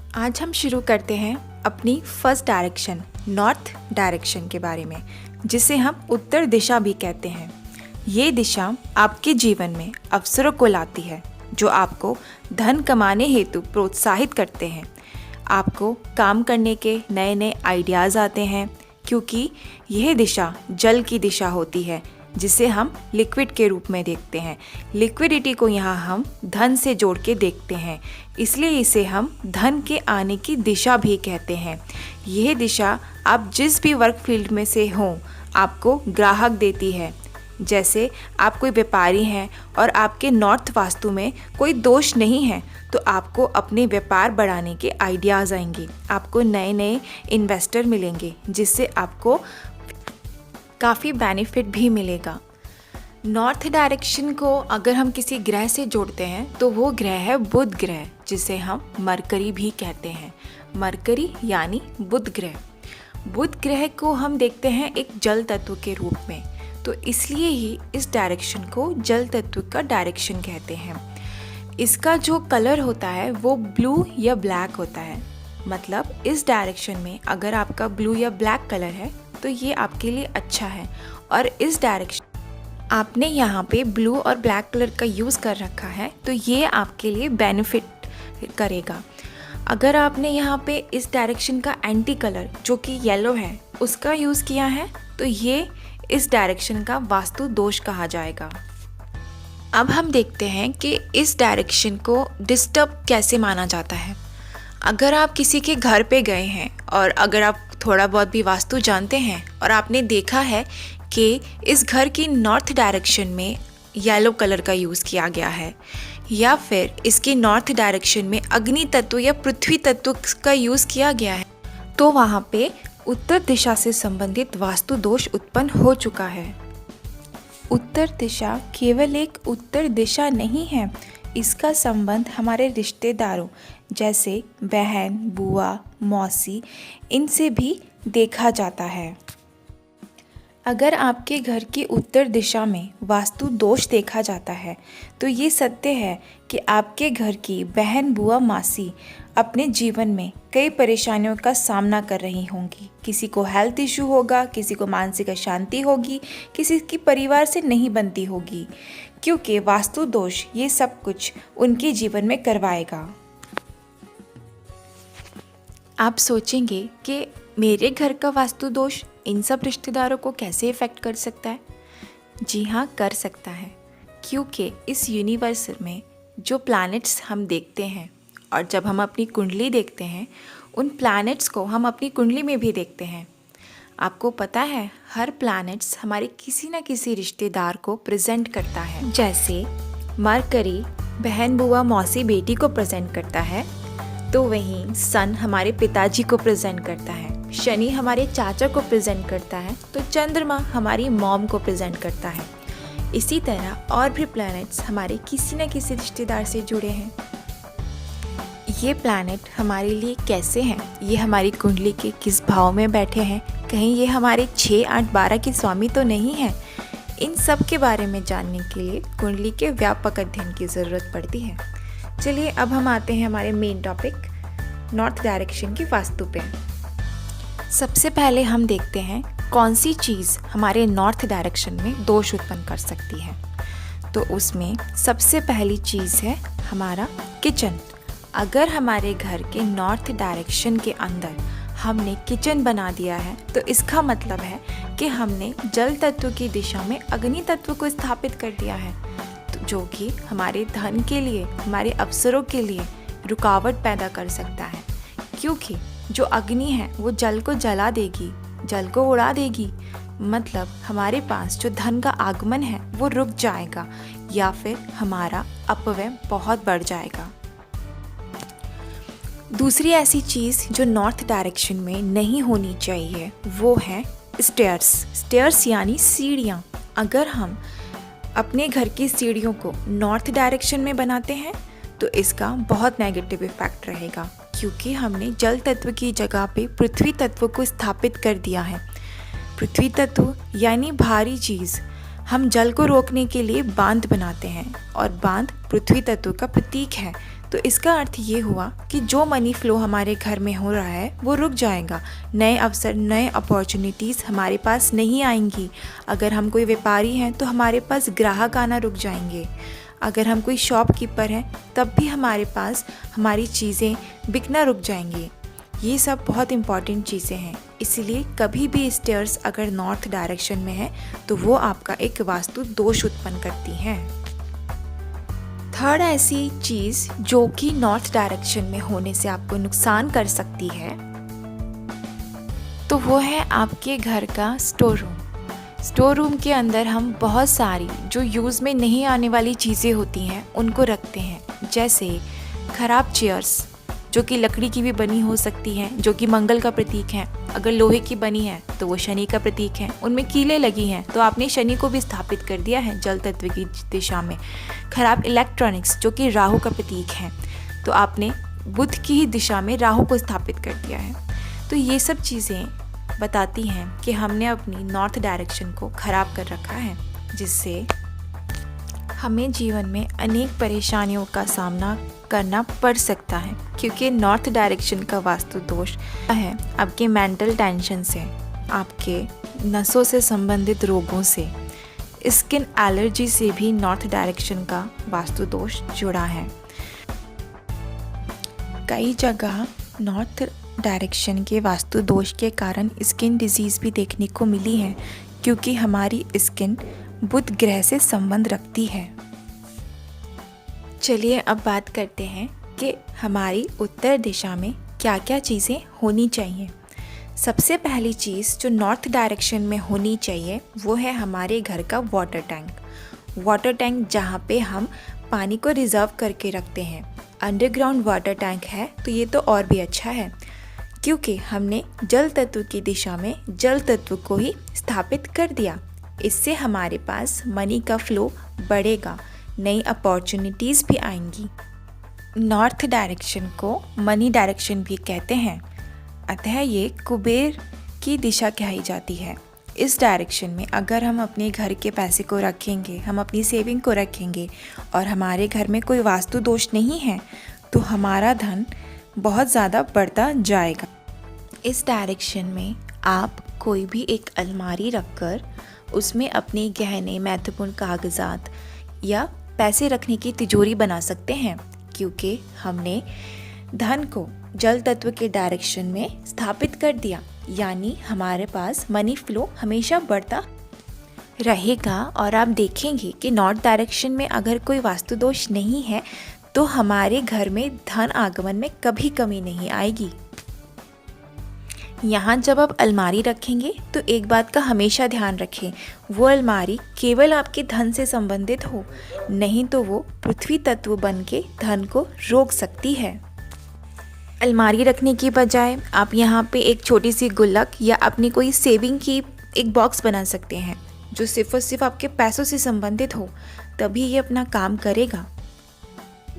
आज हम शुरू करते हैं अपनी फर्स्ट डायरेक्शन नॉर्थ डायरेक्शन के बारे में, जिसे हम उत्तर दिशा भी कहते हैं। ये दिशा आपके जीवन में अवसरों को लाती है जो आपको धन कमाने हेतु प्रोत्साहित करते हैं। आपको काम करने के नए नए आइडियाज़ आते हैं, क्योंकि यह दिशा जल की दिशा होती है जिसे हम लिक्विड के रूप में देखते हैं। लिक्विडिटी को यहाँ हम धन से जोड़ के देखते हैं, इसलिए इसे हम धन के आने की दिशा भी कहते हैं। यह दिशा आप जिस भी वर्क फील्ड में से हों आपको ग्राहक देती है। जैसे आप कोई व्यापारी हैं और आपके नॉर्थ वास्तु में कोई दोष नहीं है, तो आपको अपने व्यापार बढ़ाने के आइडियाज़ आएंगे, आपको नए नए इन्वेस्टर मिलेंगे, जिससे आपको काफ़ी बेनिफिट भी मिलेगा। नॉर्थ डायरेक्शन को अगर हम किसी ग्रह से जोड़ते हैं तो वो ग्रह है बुध ग्रह, जिसे हम मरकरी भी कहते हैं। मरकरी यानी बुध ग्रह। बुध ग्रह को हम देखते हैं एक जल तत्व के रूप में, तो इसलिए ही इस डायरेक्शन को जल तत्व का डायरेक्शन कहते हैं। इसका जो कलर होता है वो ब्लू या ब्लैक होता है। मतलब इस डायरेक्शन में अगर आपका ब्लू या ब्लैक कलर है तो ये आपके लिए अच्छा है, और इस डायरेक्शन आपने यहाँ पे ब्लू और ब्लैक कलर का यूज़ कर रखा है तो ये आपके लिए बेनिफिट करेगा। अगर आपने यहाँ पे इस डायरेक्शन का एंटी कलर जो कि येलो है उसका यूज़ किया है तो ये इस डायरेक्शन का वास्तु दोष कहा जाएगा। अब हम देखते हैं कि इस डायरेक्शन को डिस्टर्ब कैसे माना जाता है। अगर आप किसी के घर पे गए हैं और अगर आप थोड़ा बहुत भी वास्तु जानते हैं और आपने देखा है कि इस घर की नॉर्थ डायरेक्शन में येलो कलर का यूज़ किया गया है, या फिर इसकी नॉर्थ डायरेक्शन में अग्नि तत्व या पृथ्वी तत्व का यूज़ किया गया है, तो वहाँ पे उत्तर दिशा से संबंधित वास्तु दोष उत्पन्न हो चुका है। उत्तर दिशा केवल एक उत्तर दिशा नहीं है, इसका संबंध हमारे रिश्तेदारों जैसे बहन, बुआ, मौसी इनसे भी देखा जाता है। अगर आपके घर की उत्तर दिशा में वास्तु दोष देखा जाता है तो ये सत्य है कि आपके घर की बहन, बुआ, मासी अपने जीवन में कई परेशानियों का सामना कर रही होंगी। किसी को हेल्थ इशू होगा, किसी को मानसिक अशांति होगी, किसी की परिवार से नहीं बनती होगी, क्योंकि वास्तु दोष ये सब कुछ उनके जीवन में करवाएगा। आप सोचेंगे कि मेरे घर का वास्तु दोष इन सब रिश्तेदारों को कैसे इफ़ेक्ट कर सकता है? जी हाँ, कर सकता है, क्योंकि इस यूनिवर्स में जो प्लैनेट्स हम देखते हैं और जब हम अपनी कुंडली देखते हैं उन प्लैनेट्स को हम अपनी कुंडली में भी देखते हैं। आपको पता है हर प्लैनेट्स हमारे किसी न किसी रिश्तेदार को प्रेजेंट करता है। जैसे मरकरी बहन, बुआ, मौसी, बेटी को प्रेजेंट करता है, तो वहीं सन हमारे पिताजी को प्रेजेंट करता है, शनि हमारे चाचा को प्रेजेंट करता है, तो चंद्रमा हमारी मॉम को प्रेजेंट करता है। इसी तरह और भी प्लैनेट्स हमारे किसी न किसी रिश्तेदार से जुड़े हैं। ये प्लैनेट हमारे लिए कैसे हैं, ये हमारी कुंडली के किस भाव में बैठे हैं, कहीं ये हमारे 6, 8, 12 के स्वामी तो नहीं हैं। इन सब के बारे में जानने के लिए कुंडली के व्यापक अध्ययन की ज़रूरत पड़ती है। चलिए अब हम आते हैं हमारे मेन टॉपिक नॉर्थ डायरेक्शन की वास्तु पे। सबसे पहले हम देखते हैं कौन सी चीज़ हमारे नॉर्थ डायरेक्शन में दोष उत्पन्न कर सकती है। तो उसमें सबसे पहली चीज़ है हमारा किचन। अगर हमारे घर के नॉर्थ डायरेक्शन के अंदर हमने किचन बना दिया है तो इसका मतलब है कि हमने जल तत्व की दिशा में अग्नि तत्व को स्थापित कर दिया है, तो जो कि हमारे धन के लिए, हमारे अवसरों के लिए रुकावट पैदा कर सकता है। क्योंकि जो अग्नि है वो जल को जला देगी, जल को उड़ा देगी, मतलब हमारे पास जो धन का आगमन है वो रुक जाएगा या फिर हमारा अपव्यय बहुत बढ़ जाएगा। दूसरी ऐसी चीज़ जो नॉर्थ डायरेक्शन में नहीं होनी चाहिए वो है स्टेयर्स। स्टेयर्स यानी सीढ़ियाँ। अगर हम अपने घर की सीढ़ियों को नॉर्थ डायरेक्शन में बनाते हैं तो इसका बहुत नेगेटिव इफेक्ट रहेगा, क्योंकि हमने जल तत्व की जगह पे पृथ्वी तत्व को स्थापित कर दिया है। पृथ्वी तत्व यानी भारी चीज़। हम जल को रोकने के लिए बांध बनाते हैं और बांध पृथ्वी तत्व का प्रतीक है, तो इसका अर्थ ये हुआ कि जो मनी फ्लो हमारे घर में हो रहा है वो रुक जाएगा। नए अवसर, नए अपॉर्चुनिटीज़ हमारे पास नहीं आएंगी। अगर हम कोई व्यापारी हैं तो हमारे पास ग्राहक आना रुक जाएंगे। अगर हम कोई शॉपकीपर हैं तब भी हमारे पास हमारी चीज़ें बिकना रुक जाएंगी। ये सब बहुत इम्पॉर्टेंट चीज़ें हैं। इसीलिए कभी भी स्टेयर्स अगर नॉर्थ डायरेक्शन में है तो वो आपका एक वास्तु दोष उत्पन्न करती हैं। थर्ड ऐसी चीज़ जो कि नॉर्थ डायरेक्शन में होने से आपको नुकसान कर सकती है तो वो है आपके घर का स्टोर रूम। स्टोर रूम के अंदर हम बहुत सारी जो यूज़ में नहीं आने वाली चीज़ें होती हैं उनको रखते हैं, जैसे ख़राब चेयर्स जो कि लकड़ी की भी बनी हो सकती हैं, जो कि मंगल का प्रतीक है। अगर लोहे की बनी है तो वो शनि का प्रतीक है। उनमें कीलें लगी हैं तो आपने शनि को भी स्थापित कर दिया है जल तत्व की दिशा में। खराब इलेक्ट्रॉनिक्स जो कि राहु का प्रतीक है तो आपने बुध की ही दिशा में राहु को स्थापित कर दिया है। तो ये सब चीज़ें बताती हैं कि हमने अपनी नॉर्थ डायरेक्शन को खराब कर रखा है, जिससे हमें जीवन में अनेक परेशानियों का सामना करना पड़ सकता है। क्योंकि नॉर्थ डायरेक्शन का वास्तु दोष है आपके मेंटल टेंशन से, आपके नसों से संबंधित रोगों से, स्किन एलर्जी से भी नॉर्थ डायरेक्शन का वास्तु दोष जुड़ा है। कई जगह नॉर्थ डायरेक्शन के वास्तु दोष के कारण स्किन डिजीज़ भी देखने को मिली है, क्योंकि हमारी स्किन बुध ग्रह से संबंध रखती है। चलिए अब बात करते हैं कि हमारी उत्तर दिशा में क्या क्या चीज़ें होनी चाहिए। सबसे पहली चीज़ जो नॉर्थ डायरेक्शन में होनी चाहिए वो है हमारे घर का वाटर टैंक। वाटर टैंक जहाँ पे हम पानी को रिज़र्व करके रखते हैं। अंडरग्राउंड वाटर टैंक है तो ये तो और भी अच्छा है, क्योंकि हमने जल तत्व की दिशा में जल तत्व को ही स्थापित कर दिया। इससे हमारे पास मनी का फ्लो बढ़ेगा, नई अपॉर्चुनिटीज़ भी आएंगी। नॉर्थ डायरेक्शन को मनी डायरेक्शन भी कहते हैं, अतः ये कुबेर की दिशा कही जाती है। इस डायरेक्शन में अगर हम अपने घर के पैसे को रखेंगे, हम अपनी सेविंग को रखेंगे और हमारे घर में कोई वास्तु दोष नहीं है तो हमारा धन बहुत ज़्यादा बढ़ता जाएगा। इस डायरेक्शन में आप कोई भी एक अलमारी रखकर उसमें अपने गहने, महत्वपूर्ण कागजात या पैसे रखने की तिजोरी बना सकते हैं, क्योंकि हमने धन को जल तत्व के डायरेक्शन में स्थापित कर दिया। यानी हमारे पास मनी फ्लो हमेशा बढ़ता रहेगा। और आप देखेंगे कि नॉर्थ डायरेक्शन में अगर कोई वास्तु दोष नहीं है तो हमारे घर में धन आगमन में कभी कमी नहीं आएगी। यहाँ जब आप अलमारी रखेंगे तो एक बात का हमेशा ध्यान रखें, वो अलमारी केवल आपके धन से संबंधित हो, नहीं तो वो पृथ्वी तत्व बन के धन को रोक सकती है। अलमारी रखने की बजाय आप यहाँ पे एक छोटी सी गुल्लक या अपनी कोई सेविंग की एक बॉक्स बना सकते हैं जो सिर्फ और सिर्फ आपके पैसों से संबंधित हो, तभी ये अपना काम करेगा।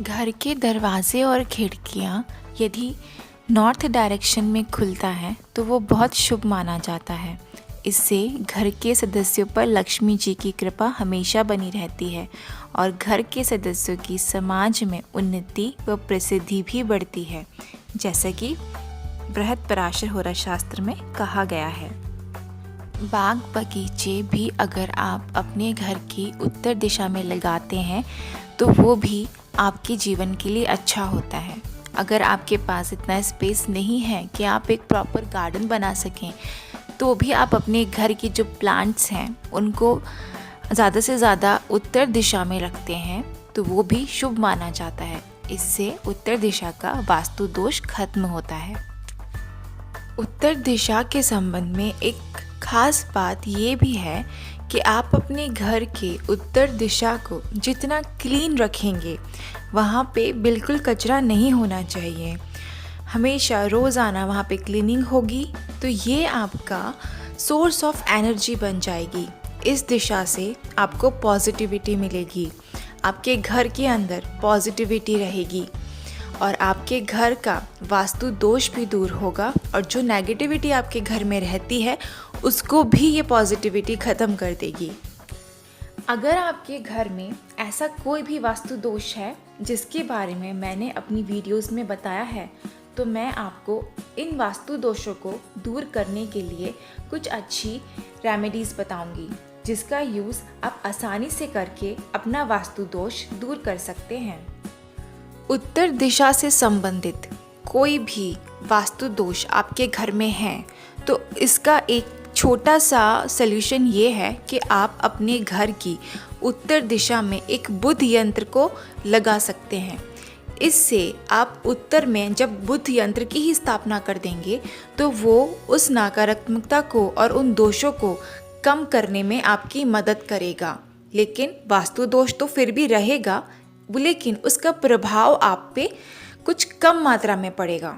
घर के दरवाजे और खिड़कियाँ यदि नॉर्थ डायरेक्शन में खुलता है तो वो बहुत शुभ माना जाता है। इससे घर के सदस्यों पर लक्ष्मी जी की कृपा हमेशा बनी रहती है और घर के सदस्यों की समाज में उन्नति व प्रसिद्धि भी बढ़ती है, जैसा कि बृहत्पराशर होरा शास्त्र में कहा गया है। बाग बगीचे भी अगर आप अपने घर की उत्तर दिशा में लगाते हैं तो वो भी आपके जीवन के लिए अच्छा होता है। अगर आपके पास इतना स्पेस नहीं है कि आप एक प्रॉपर गार्डन बना सकें तो भी आप अपने घर की जो प्लांट्स हैं उनको ज़्यादा से ज़्यादा उत्तर दिशा में रखते हैं तो वो भी शुभ माना जाता है। इससे उत्तर दिशा का वास्तु दोष खत्म होता है। उत्तर दिशा के संबंध में एक खास बात ये भी है कि आप अपने घर के उत्तर दिशा को जितना क्लीन रखेंगे वहाँ पे बिल्कुल कचरा नहीं होना चाहिए। हमेशा रोज़ाना वहाँ पे क्लीनिंग होगी तो ये आपका सोर्स ऑफ एनर्जी बन जाएगी। इस दिशा से आपको पॉजिटिविटी मिलेगी, आपके घर के अंदर पॉजिटिविटी रहेगी और आपके घर का वास्तु दोष भी दूर होगा और जो नेगेटिविटी आपके घर में रहती है उसको भी ये पॉजिटिविटी ख़त्म कर देगी। अगर आपके घर में ऐसा कोई भी वास्तु दोष है जिसके बारे में मैंने अपनी वीडियोस में बताया है, तो मैं आपको इन वास्तु दोषों को दूर करने के लिए कुछ अच्छी रेमेडीज़ बताऊंगी, जिसका यूज़ आप आसानी से करके अपना वास्तु दोष दूर कर सकते हैं। उत्तर दिशा से संबंधित कोई भी वास्तु दोष आपके घर में है तो इसका एक छोटा सा सल्यूशन ये है कि आप अपने घर की उत्तर दिशा में एक बुध यंत्र को लगा सकते हैं। इससे आप उत्तर में जब बुध यंत्र की ही स्थापना कर देंगे तो वो उस नकारात्मकता को और उन दोषों को कम करने में आपकी मदद करेगा। लेकिन वास्तु दोष तो फिर भी रहेगा, लेकिन उसका प्रभाव आप पे कुछ कम मात्रा में पड़ेगा।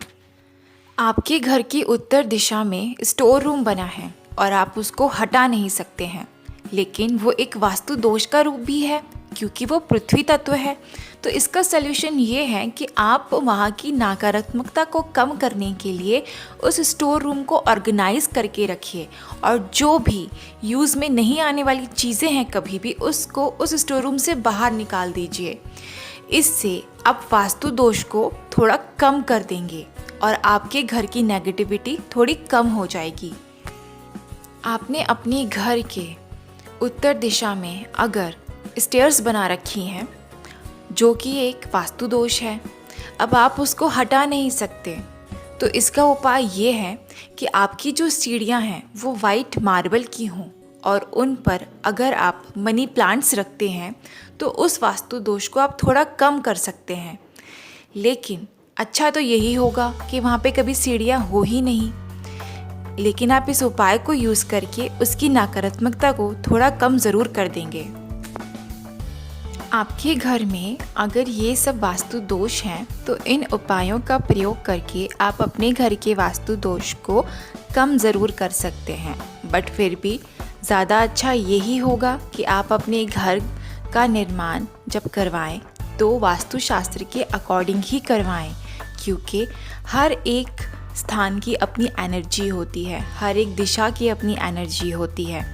आपके घर की उत्तर दिशा में स्टोर रूम बना है और आप उसको हटा नहीं सकते हैं, लेकिन वो एक वास्तु दोष का रूप भी है क्योंकि वो पृथ्वी तत्व है। तो इसका सल्यूशन ये है कि आप वहाँ की नकारात्मकता को कम करने के लिए उस स्टोर रूम को ऑर्गेनाइज करके रखिए और जो भी यूज़ में नहीं आने वाली चीज़ें हैं कभी भी उसको उस स्टोर रूम से बाहर निकाल दीजिए। इससे आप वास्तु दोष को थोड़ा कम कर देंगे और आपके घर की नेगेटिविटी थोड़ी कम हो जाएगी। आपने अपने घर के उत्तर दिशा में अगर स्टेयर्स बना रखी हैं जो कि एक वास्तु दोष है, अब आप उसको हटा नहीं सकते, तो इसका उपाय ये है कि आपकी जो सीढ़ियाँ हैं वो वाइट मार्बल की हों और उन पर अगर आप मनी प्लांट्स रखते हैं तो उस वास्तु दोष को आप थोड़ा कम कर सकते हैं। लेकिन अच्छा तो यही होगा कि वहाँ पे कभी सीढ़ियाँ हो ही नहीं, लेकिन आप इस उपाय को यूज़ करके उसकी नकारात्मकता को थोड़ा कम ज़रूर कर देंगे। आपके घर में अगर ये सब वास्तु दोष हैं तो इन उपायों का प्रयोग करके आप अपने घर के वास्तु दोष को कम ज़रूर कर सकते हैं। बट फिर भी ज़्यादा अच्छा यही होगा कि आप अपने घर का निर्माण जब करवाएं तो वास्तुशास्त्र के अकॉर्डिंग ही करवाएं, क्योंकि हर एक स्थान की अपनी एनर्जी होती है, हर एक दिशा की अपनी एनर्जी होती है।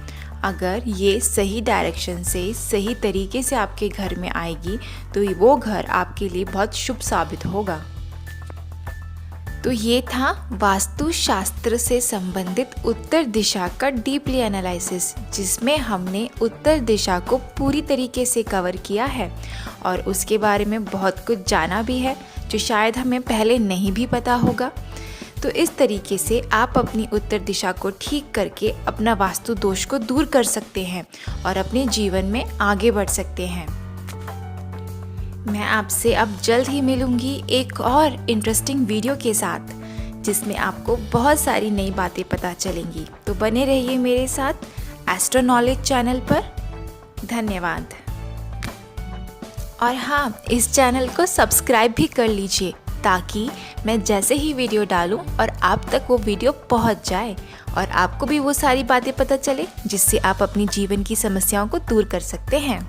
अगर ये सही डायरेक्शन से सही तरीके से आपके घर में आएगी तो वो घर आपके लिए बहुत शुभ साबित होगा। तो ये था वास्तु शास्त्र से संबंधित उत्तर दिशा का डीपली एनालिसिस, जिसमें हमने उत्तर दिशा को पूरी तरीके से कवर किया है और उसके बारे में बहुत कुछ जाना भी है जो शायद हमें पहले नहीं भी पता होगा। तो इस तरीके से आप अपनी उत्तर दिशा को ठीक करके अपना वास्तु दोष को दूर कर सकते हैं और अपने जीवन में आगे बढ़ सकते हैं। मैं आपसे अब जल्द ही मिलूंगी एक और इंटरेस्टिंग वीडियो के साथ, जिसमें आपको बहुत सारी नई बातें पता चलेंगी। तो बने रहिए मेरे साथ एस्ट्रो नॉलेज चैनल पर। धन्यवाद। और हाँ, इस चैनल को सब्सक्राइब भी कर लीजिए ताकि मैं जैसे ही वीडियो डालूं और आप तक वो वीडियो पहुंच जाए और आपको भी वो सारी बातें पता चले जिससे आप अपनी जीवन की समस्याओं को दूर कर सकते हैं।